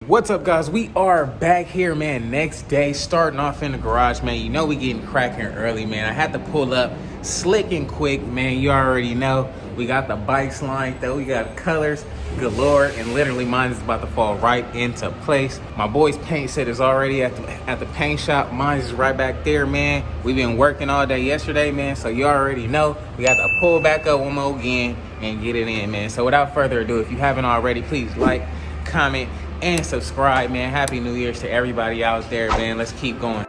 What's up, guys? We are back here, man. Next day, starting off in the garage, man. You know we getting cracking early, man. I had to pull up slick and quick, man. You already know. We got the bikes lined though. We got colors galore, and literally mine is about to fall right into place. My boy's paint set is already at the paint shop. Mine is right back there, man. We've been working all day yesterday, man. So you already know we got to pull back up one more again and get it in, man. So without further ado, if you haven't already, please like, comment, and subscribe, man. Happy New Year's to everybody out there, man. Let's keep going.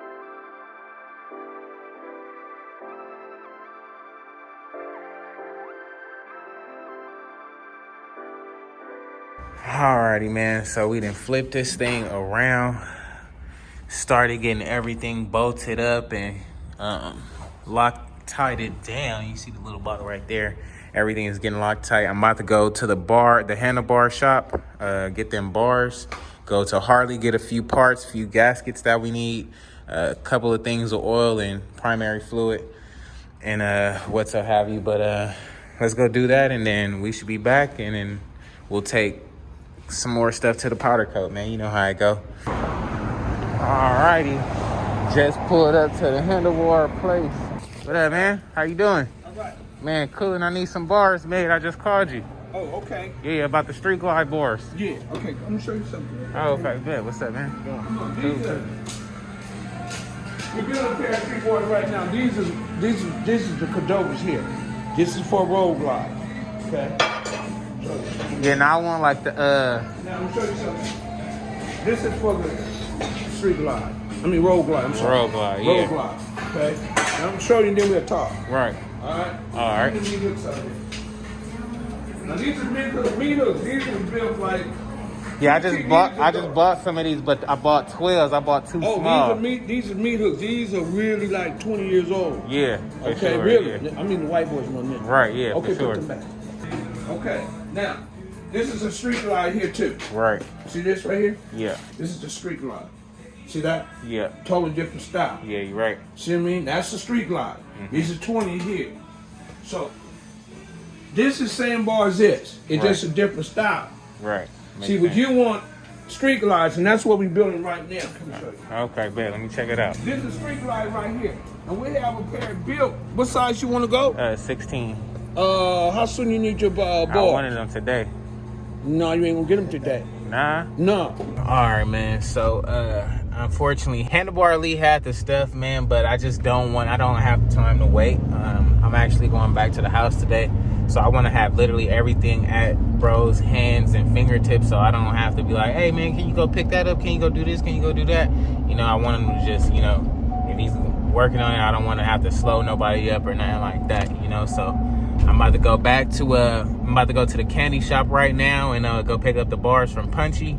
Alrighty, man. So we done flipped this thing around, started getting everything bolted up and tied it down. You see the little bottle right there. Everything is getting locked tight. I'm about to go to the Handlebar shop, get them bars, go to Harley, get a few parts, few gaskets that we need, a couple of things of oil and primary fluid, and what's so have you. But let's go do that, and then we should be back, and then we'll take some more stuff to the powder coat, man. You know how it go. Alrighty, just pulled up to the Handlebar place. What up, man? How you doing? Man, cool, and I need some bars made. I just called you. Oh, okay. Yeah, about the street glide bars. Yeah, okay. I'm gonna show you something. Oh, okay, good. What's up, man? We're building a pair of street boards right now. This is the Cordovas here. This is for road glide. Okay. Yeah, now I want like the Now I'm gonna show you something. This is for the street glide. I mean road glide. I'm sorry. road glide. Road Yeah. glide. Okay. Now I'm gonna show you, and then we'll talk. Right. All right. All right. These are hooks out here. Now these are meat hooks. These are built like. Yeah, I just bought some of these, but I bought 12s. I bought two small. These are meat hooks. These are really like 20 years old. Yeah. For Okay, sure, really? Yeah. I mean the white boys want them. Right. Yeah. Okay, for sure. put them back. Okay, now this is a street glide here too. Right. See this right here? Yeah. This is the street glide. See that? Yeah. Totally different style. Yeah, you're right. See what I mean? That's the street glide. Mm-hmm. These are 20 here. So this is same bar as this. It's just a different style. Right. See, what you want street glides, and that's what we're building right now. Come show you. Okay, bet. Let me check it out. This is street glide right here. And we have a pair built. What size you want to go? 16. How soon you need your ball? I wanted them today. No, you ain't gonna get them today. Nah. No. All right, man. So, unfortunately, Handlebar Lee had the stuff, man, but I just don't have time to wait. I'm actually going back to the house today. So I want to have literally everything at bro's hands and fingertips, so I don't have to be like, hey, man, can you go pick that up? Can you go do this? Can you go do that? You know, I want him to just, you know, if he's working on it, I don't want to have to slow nobody up or nothing like that, you know. So I'm about to go back to the candy shop right now and go pick up the bars from Punchy,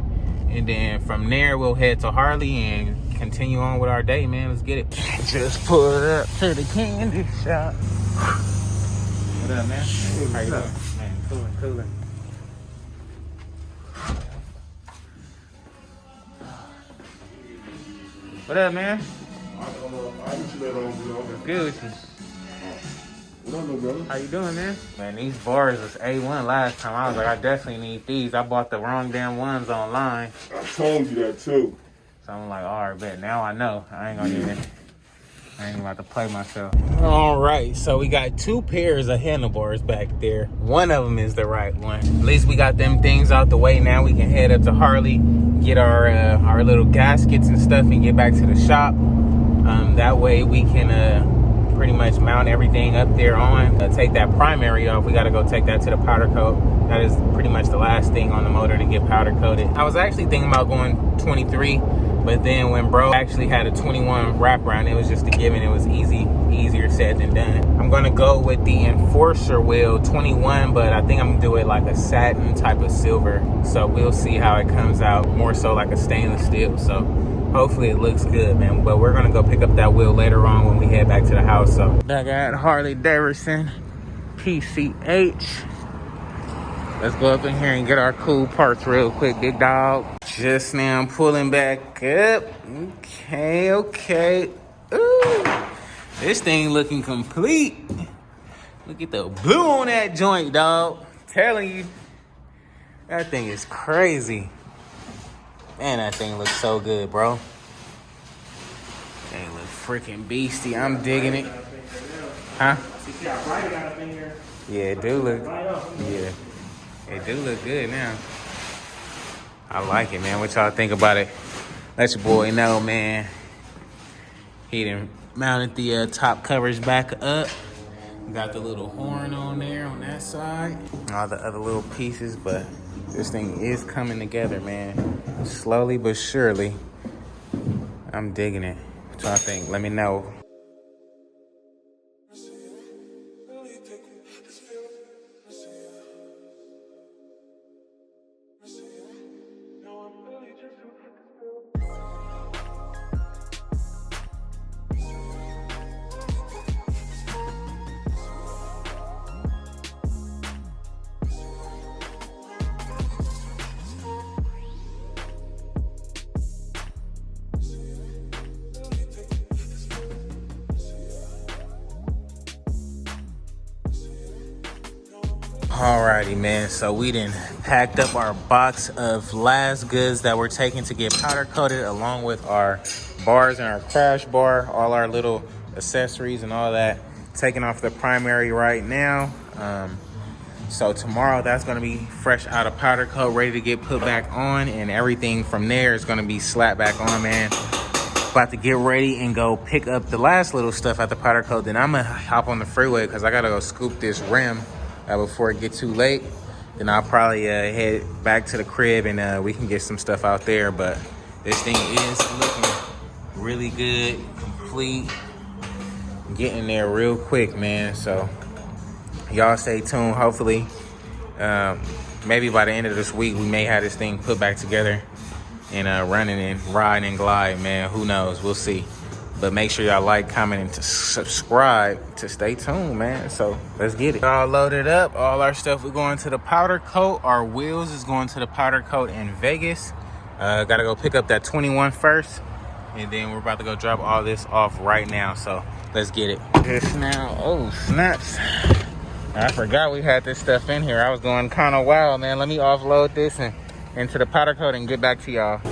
and then from there we'll head to Harley and continue on with our day, man. Let's get it. Just pulled up to the candy shop. What up, man? How you doing? Man, cooling. What up, man? Good with you. How you doing, man? Man, these bars was A1 last time. I was like, I definitely need these. I bought the wrong damn ones online. I told you that too. So I'm like, all right, bet. Now I know. I ain't about to play myself. All right, so we got two pairs of handlebars back there. One of them is the right one. At least we got them things out the way. Now we can head up to Harley, get our little gaskets and stuff, and get back to the shop. That way we can pretty much mount everything up there on. Take that primary off. We got to go take that to the powder coat. That is pretty much the last thing on the motor to get powder coated. I was actually thinking about going 23, but then when bro actually had a 21 wraparound, it was just a given. It was easier said than done. I'm gonna go with the Enforcer wheel 21, but I think I'm gonna do it like a satin type of silver. So we'll see how it comes out, more so like a stainless steel. So hopefully it looks good, man. But we're gonna go pick up that wheel later on when we head back to the house. So back at Harley Davidson PCH. Let's go up in here and get our cool parts real quick, big dog. Just now I'm pulling back up. Okay. Ooh. This thing looking complete. Look at the blue on that joint, dog. Telling you. That thing is crazy. Man, that thing looks so good, bro. Thing look freaking beastie. I'm digging it. Huh? Yeah, it do look. Yeah, it do look good now. I like it, man. What y'all think about it? Let your boy know, man. He done mounted the top covers back up. Got the little horn on there on that side. All the other little pieces, but this thing is coming together, man. Slowly but surely. I'm digging it. What y'all think? Let me know. Alrighty, man, so we done packed up our box of last goods that we're taking to get powder coated, along with our bars and our crash bar, all our little accessories and all that. Taking off the primary right now. So tomorrow that's gonna be fresh out of powder coat, ready to get put back on, and everything from there is gonna be slapped back on, man. About to get ready and go pick up the last little stuff at the powder coat. Then I'm gonna hop on the freeway because I gotta go scoop this rim before it get too late. Then I'll probably head back to the crib and we can get some stuff out there. But this thing is looking really good, complete, getting there real quick, man. So y'all stay tuned. Hopefully, maybe by the end of this week, we may have this thing put back together and running and riding and glide, man. Who knows? We'll see. But make sure y'all like, comment, and to subscribe to stay tuned, man. So let's get it. All loaded up. All our stuff, we're going to the powder coat. Our wheels is going to the powder coat in Vegas. Gotta go pick up that 21 first. And then we're about to go drop all this off right now. So let's get it. This now, oh, snaps. I forgot we had this stuff in here. I was going kind of wild, man. Let me offload this and into the powder coat and get back to y'all.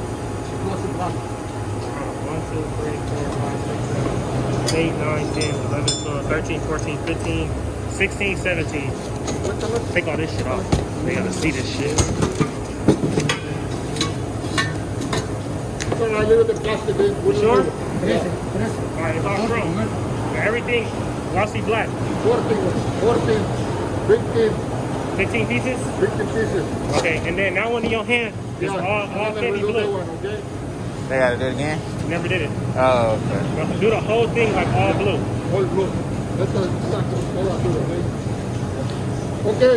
8, 9, 10, 11, 12, 13, 14, 15, 16, 17. Take all this shit off. They gotta see this shit. Sure? Yeah. Alright, it's all chrome. Everything, glossy black. 14, 15 pieces? 15 pieces. Okay, and then that one in your hand is all candy blue. Okay? They gotta do it again? Never did it. Oh, okay. But do the whole thing like all blue. All blue. Let's start to do it. Okay,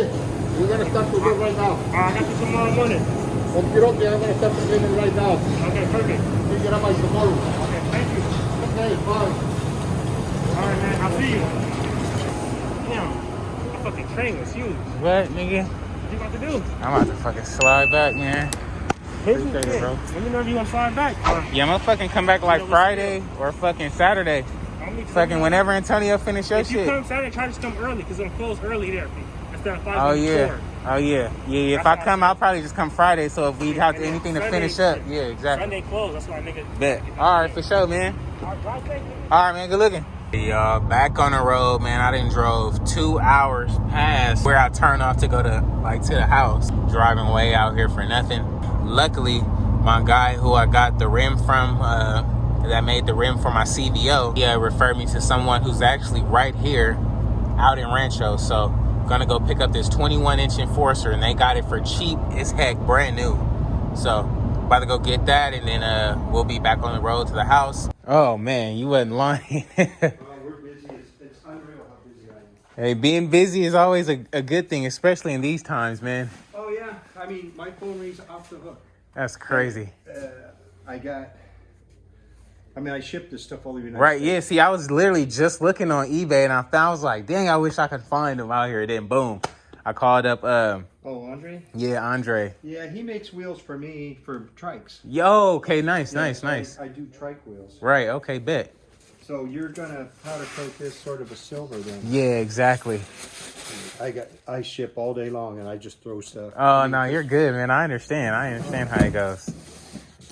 we're gonna start to do it right now. I got you tomorrow morning. Okay, I'm gonna start to do it right now. Okay, perfect. We get up by tomorrow. Okay, thank you. Okay, bye. Alright, man, I'll see you. Damn, my fucking train was huge. What, nigga? What you about to do? I'm about to fucking slide back, man. Appreciate it, bro. Let me know if you want to slide back. Yeah, I'm gonna fucking come back like Friday or fucking Saturday. Fucking whenever Antonio finish your if shit. If you come Saturday, try to come early because it'll close early there. Instead of 5 Oh yeah. Oh yeah. Yeah, if I come, I'll probably just come Friday. So if we have anything to finish up, yeah, exactly. Sunday close, that's why nigga. Bet. All right, for sure, man. All right, man, good looking. Y'all, back on the road, man. I done drove 2 hours past where I turned off to go to the house. Driving way out here for nothing. Luckily, my guy who I got the rim from, that made the rim for my CVO, he referred me to someone who's actually right here out in Rancho. So gonna go pick up this 21-inch Enforcer, and they got it for cheap as heck, brand new. So about to go get that, and then we'll be back on the road to the house. Oh man, you wasn't lying. We're busy. It's unreal how busy I am. Hey, being busy is always a good thing, especially in these times, man. Oh yeah, I mean my phone rings off the hook. That's crazy. I shipped this stuff all over the United Right, States. yeah. See, I was literally just looking on eBay, and I was like, dang, I wish I could find them out here. Then boom, I called up. Oh, Andre? Yeah, Andre. Yeah, he makes wheels for me for trikes. Yo, okay, nice. I do trike wheels. Right, okay, bet. So you're gonna powder coat this sort of a silver then? Yeah, exactly. I ship all day long and I just throw stuff. Oh no, you're good, man. I understand how it goes.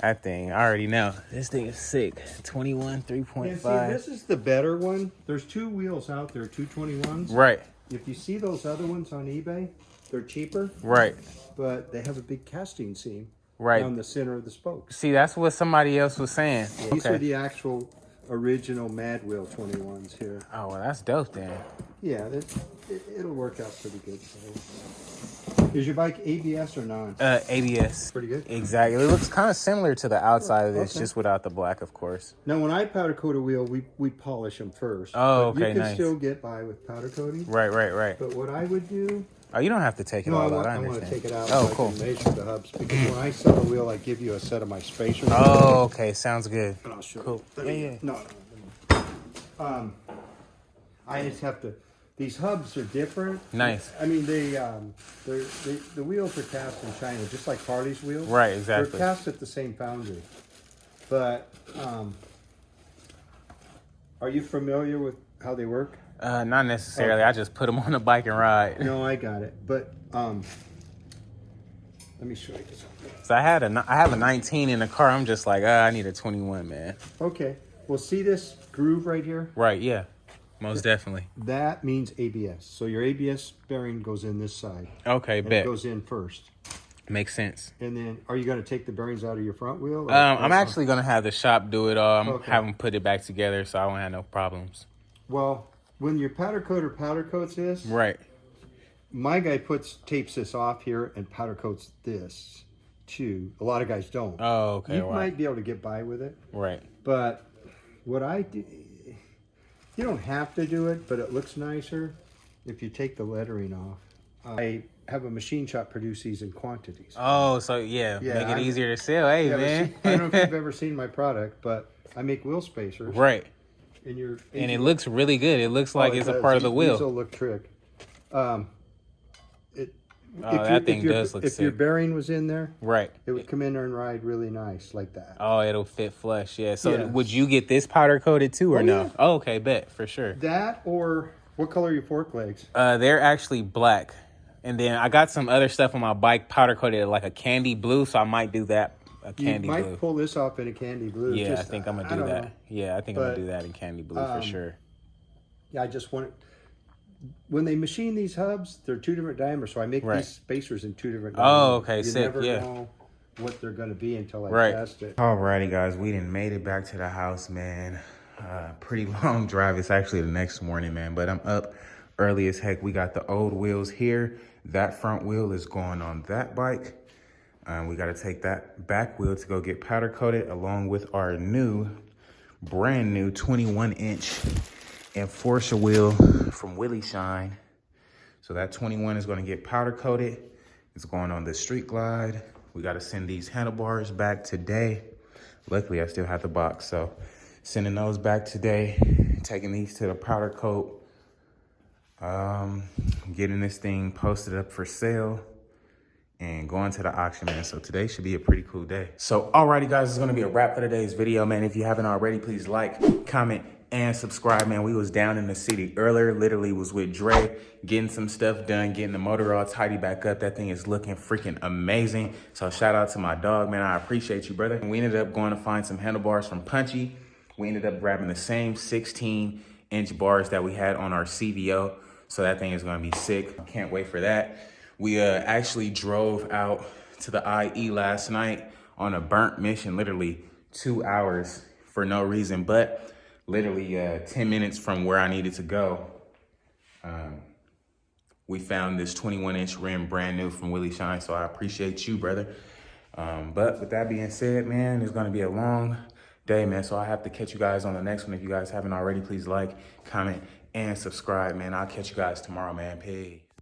That thing, I already know. This thing is sick. 21, 3.5. And see, this is the better one. There's 2 wheels out there, 221s. Right, If you see those other ones on eBay, they're cheaper, right, but they have a big casting seam right. down the center of the spokes. See, that's what somebody else was saying. These are Okay. the actual original Mad Wheel 21s here. Oh, well, that's dope then. Yeah, it'll work out pretty good. Is your bike ABS or non? ABS. Pretty good. Exactly. It looks kind of similar to the outside of this, Okay. just without the black, of course. Now, when I powder coat a wheel, we polish them first. Oh, But okay, you can nice. still get by with powder coating. Right, right, right. But what I would do, Oh, you don't have to take it no, all out. I I want understand. to take it out Oh, so cool. I can measure the hubs. Because when I sell a wheel, I give you a set of my spacers. Oh, okay. Sounds good. And I'll show Cool. you. Yeah, yeah. No. I just have to. These hubs are different. Nice. I mean, the wheels are cast in China, just like Harley's wheels. Right, exactly. They're cast at the same foundry. But are you familiar with how they work? Not necessarily. Okay. I just put them on the bike and ride. No, I got it. But let me show you something. So I have a 19 in the car. I'm just like, I need a 21, man. Okay. Well, see this groove right here? Right, yeah. Most definitely. That means ABS. So your ABS bearing goes in this side. Okay, And bet. it goes in first. Makes sense. And then, are you going to take the bearings out of your front wheel? or- I'm actually going to have the shop do it all. I'm Okay. have them put it back together so I won't have no problems. Well, when your powder coats this, Right. my guy tapes this off here and powder coats this too. A lot of guys don't. Oh, okay. You Right. might be able to get by with it, Right. but what I do, you don't have to do it, but it looks nicer if you take the lettering off. I have a machine shop produce these in quantities. Oh, so yeah, Yeah, make it I'm- easier to sell. Hey, Yeah, but man. see, I don't know if you've ever seen my product, but I make wheel spacers. Right. And And it looks really good. It looks like it's a part of the These wheel. will look trick. That thing does look If your sick. bearing was in there, Right. it would come in there and ride really nice like that. Oh, it'll fit flush. Yeah. So Yeah. would you get this powder coated too or Oh, no? yeah. Oh, okay, bet for sure. That or what color are your fork legs? They're actually black. And then I got some other stuff on my bike powder coated like a candy blue, so I might do that. A candy You might blue. pull this off in a candy blue. Yeah, Just- I think I'm gonna do don't that. know. Yeah, I think I'm But, gonna do that in candy blue for sure. Yeah, I just want it. When they machine these hubs, they're 2 different diameters, so I make Right. these spacers in 2 different Oh, diameters. okay, You sick, never yeah. know what they're going to be until I Right. test it. Alrighty, guys, we done made it back to the house, man. Pretty long drive. It's actually the next morning, man, but I'm up early as heck. We got the old wheels here. That front wheel is going on that bike. We got to take that back wheel to go get powder coated along with our brand new 21-inch Enforcer wheel from Willie Shine. So that 21 is going to get powder coated. It's going on the Street Glide. We got to send these handlebars back today. Luckily, I still have the box, so sending those back today. Taking these to the powder coat. Getting this thing posted up for sale and going to the auction, man. So today should be a pretty cool day. So alrighty, guys, it's gonna be a wrap for today's video, man. If you haven't already, please like, comment, and subscribe, man. We was down in the city earlier, literally was with Dre, getting some stuff done, getting the motor all tidy back up. That thing is looking freaking amazing. So shout out to my dog, man. I appreciate you, brother. And we ended up going to find some handlebars from Punchy. We ended up grabbing the same 16-inch bars that we had on our CVO. So that thing is gonna be sick. Can't wait for that. We actually drove out to the IE last night on a burnt mission, literally 2 hours for no reason, but literally 10 minutes from where I needed to go. We found this 21-inch rim brand new from Willie Shine, so I appreciate you, brother. But with that being said, man, it's gonna be a long day, man, so I have to catch you guys on the next one. If you guys haven't already, please like, comment, and subscribe, man. I'll catch you guys tomorrow, man. Peace.